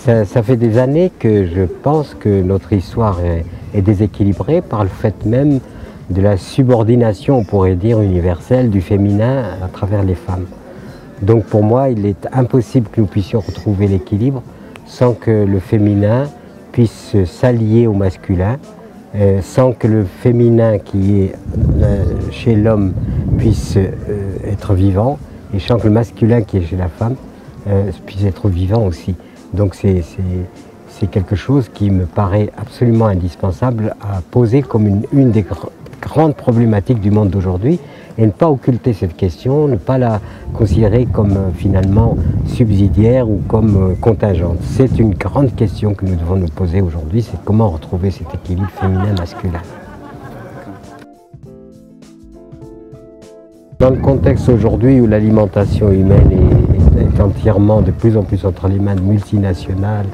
Ça fait des années que je pense que notre histoire est déséquilibrée par le fait même de la subordination, on pourrait dire, universelle du féminin à travers les femmes. Donc pour moi, il est impossible que nous puissions retrouver l'équilibre sans que le féminin puisse s'allier au masculin, sans que le féminin qui est chez l'homme puisse être vivant, et sans que le masculin qui est chez la femme puisse être vivant aussi. Donc c'est quelque chose qui me paraît absolument indispensable à poser comme une des grandes problématiques du monde d'aujourd'hui, et ne pas occulter cette question, ne pas la considérer comme finalement subsidiaire ou comme contingente. C'est une grande question que nous devons nous poser aujourd'hui, c'est comment retrouver cet équilibre féminin-masculin. Dans le contexte aujourd'hui où l'alimentation humaine est entièrement de plus en plus entre les mains de multinationales,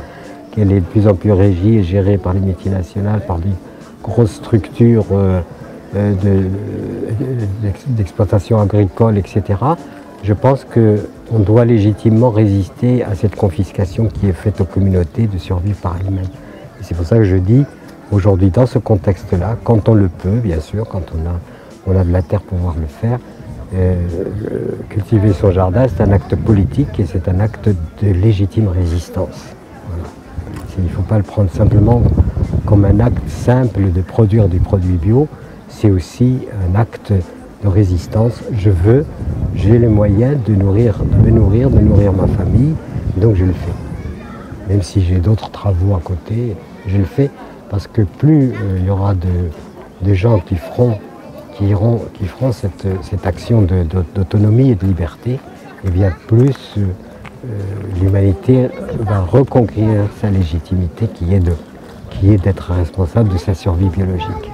qu'elle est de plus en plus régie et gérée par les multinationales, par des grosses structures d'exploitation agricole, etc., je pense qu'on doit légitimement résister à cette confiscation qui est faite aux communautés de survivre par elles-mêmes. Et c'est pour ça que je dis, aujourd'hui, dans ce contexte-là, quand on le peut, bien sûr, quand on a de la terre pour pouvoir le faire, cultiver son jardin, c'est un acte politique et c'est un acte de légitime résistance. Voilà. Il ne faut pas le prendre simplement comme un acte simple de produire du produit bio, c'est aussi un acte de résistance. J'ai les moyens de me nourrir ma famille, donc je le fais. Même si j'ai d'autres travaux à côté, je le fais parce que plus il y aura de gens qui feront cette action d'autonomie et de liberté, et bien plus l'humanité va reconquérir sa légitimité qui est d'être responsable de sa survie biologique.